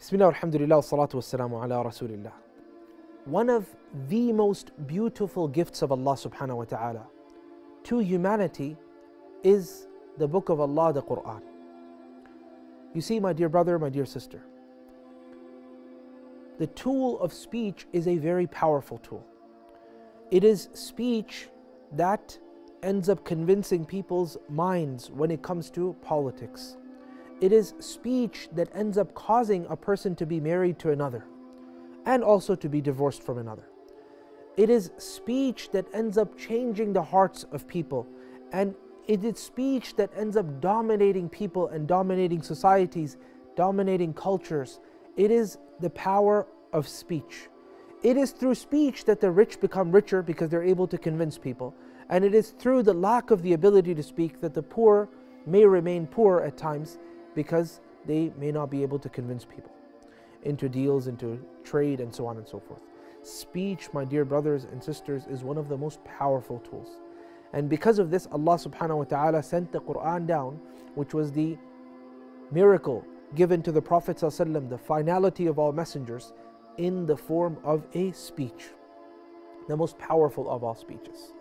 Bismillah, alhamdulillah, salatu wassalamu ala rasulillah. One of the most beautiful gifts of Allah subhanahu wa ta'ala to humanity is the book of Allah, the Quran. You see, my dear brother, my dear sister, the tool of speech is a very powerful tool. It is speech that ends up convincing people's minds when it comes to politics. It is speech that ends up causing a person to be married to another and also to be divorced from another. It is speech that ends up changing the hearts of people, and it is speech that ends up dominating people and dominating societies, dominating cultures. It is the power of speech. It is through speech that the rich become richer because they're able to convince people. And it is through the lack of the ability to speak that the poor may remain poor at times because they may not be able to convince people into deals, into trade, and so on and so forth. Speech, my dear brothers and sisters, is one of the most powerful tools. And because of this, Allah subhanahu wa ta'ala sent the Quran down, which was the miracle given to the Prophet sallallahu alaihi wasallam, the finality of all messengers, in the form of a speech, the most powerful of all speeches.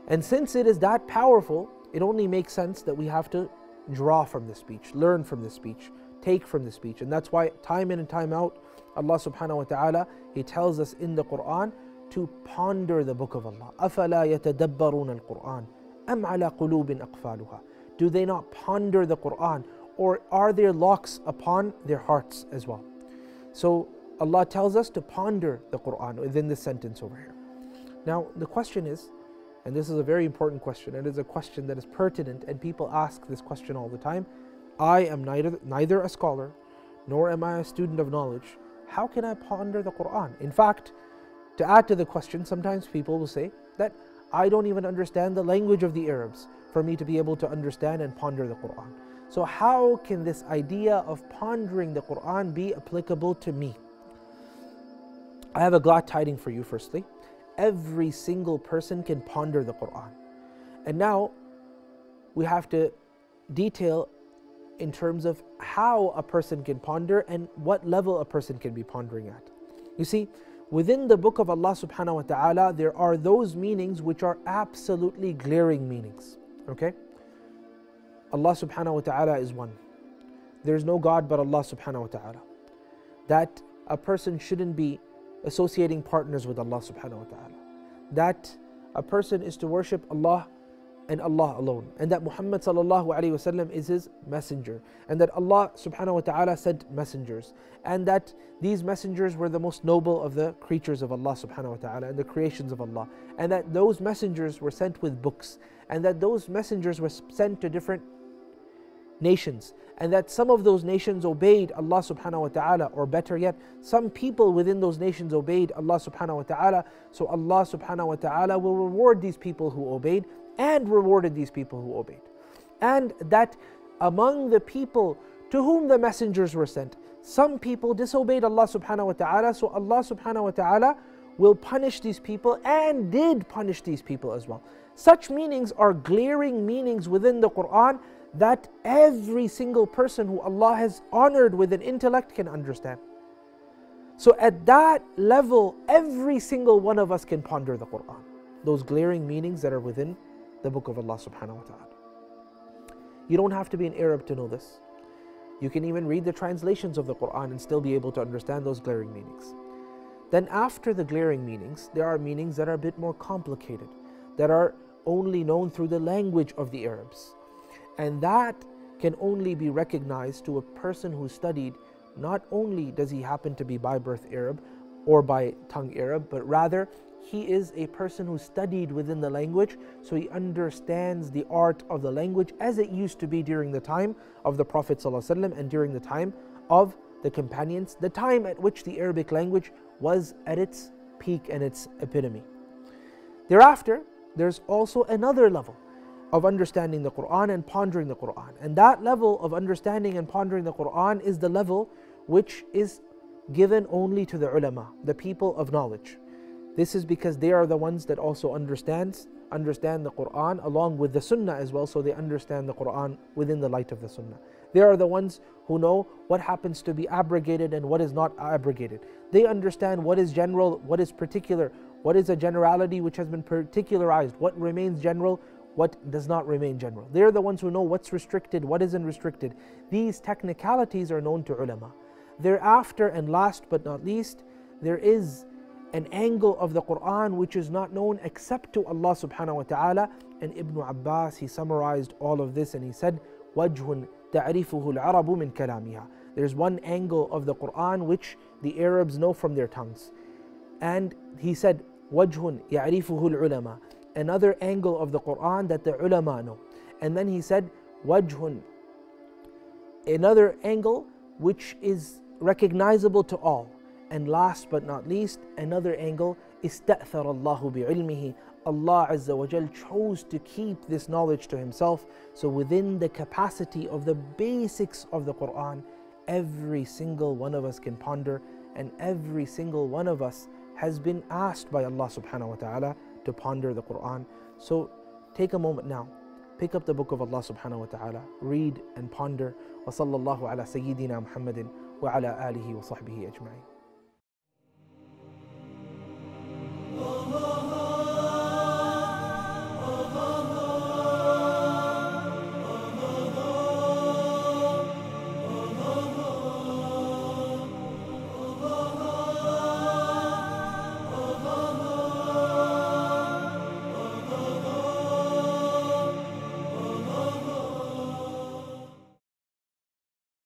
And since it is that powerful, it only makes sense that we have to draw from this speech, learn from this speech, take from this speech. And that's why time in and time out, Allah subhanahu wa ta'ala, He tells us in the Quran to ponder the book of Allah. أَفَلَا يَتَدَبَّرُونَ الْقُرْآنَ أَمْ عَلَى قُلُوبٍ أَقْفَالُهَا. Do they not ponder the Quran, or are there locks upon their hearts as well? So Allah tells us to ponder the Quran within this sentence over here. Now the question is, and this is a very important question, and it is a question that is pertinent, and people ask this question all the time. I am neither a scholar, nor am I a student of knowledge. How can I ponder the Quran? In fact, to add to the question, sometimes people will say that I don't even understand the language of the Arabs for me to be able to understand and ponder the Quran. So how can this idea of pondering the Quran be applicable to me? I have a glad tiding for you firstly. Every single person can ponder the Quran. And now we have to detail in terms of how a person can ponder and what level a person can be pondering at. You see, within the book of Allah subhanahu wa ta'ala, there are those meanings which are absolutely glaring meanings. Okay? Allah subhanahu wa ta'ala is one. There is no God but Allah subhanahu wa ta'ala. That a person shouldn't be associating partners with Allah subhanahu wa ta'ala. That a person is to worship Allah and Allah alone. And that Muhammad sallallahu alayhi wa sallam is His messenger. And that Allah subhanahu wa ta'ala sent messengers. And that these messengers were the most noble of the creatures of Allah subhanahu wa ta'ala and the creations of Allah. And that those messengers were sent with books. And that those messengers were sent to different nations, and that some of those nations obeyed Allah subhanahu wa ta'ala, or better yet, some people within those nations obeyed Allah subhanahu wa ta'ala. So Allah subhanahu wa ta'ala will reward these people who obeyed and rewarded these people who obeyed. And that among the people to whom the messengers were sent, some people disobeyed Allah subhanahu wa ta'ala, so Allah subhanahu wa ta'ala will punish these people and did punish these people as well. Such meanings are glaring meanings within the Quran that every single person who Allah has honored with an intellect can understand. So at that level, every single one of us can ponder the Quran, those glaring meanings that are within the book of Allah subhanahu wa ta'ala. You don't have to be an Arab to know this. You can even read the translations of the Quran and still be able to understand those glaring meanings. Then after the glaring meanings, there are meanings that are a bit more complicated, that are only known through the language of the Arabs. And that can only be recognized to a person who studied. Not only does he happen to be by birth Arab or by tongue Arab, but rather he is a person who studied within the language, so he understands the art of the language as it used to be during the time of the Prophet ﷺ and during the time of the companions, the time at which the Arabic language was at its peak and its epitome. Thereafter, there's also another level of understanding the Quran and pondering the Quran. And that level of understanding and pondering the Quran is the level which is given only to the ulama, the people of knowledge. This is because they are the ones that also understand the Quran along with the Sunnah as well, so they understand the Quran within the light of the Sunnah. They are the ones who know what happens to be abrogated and what is not abrogated. They understand what is general, what is particular, what is a generality which has been particularized, what remains general, what does not remain general. They're the ones who know what's restricted, what isn't restricted. These technicalities are known to ulama. Thereafter, and last but not least, there is an angle of the Quran which is not known except to Allah subhanahu wa ta'ala. And Ibn Abbas, he summarized all of this and he said, وَجْهٌ تَعْرِفُهُ الْعَرَبُ مِنْ كَلَامِهَا. There's one angle of the Quran which the Arabs know from their tongues. And he said, وَجْهٌ يَعْرِفُهُ الْعُلَمَا. Another angle of the Quran that the ulama know. And then he said, وَجْهٌ, another angle which is recognizable to all. And last but not least, another angle, استأثر الله بعلمه. Allah Azza wa Jal chose to keep this knowledge to Himself. So within the capacity of the basics of the Quran, every single one of us can ponder, and every single one of us has been asked by Allah subhanahu wa ta'ala to ponder the Quran. So take a moment now, pick up the book of Allah subhanahu wa ta'ala, read and ponder. Wa sallallahu ala sayyidina Muhammadin wa ala alihi wa sahbihi ajma'in.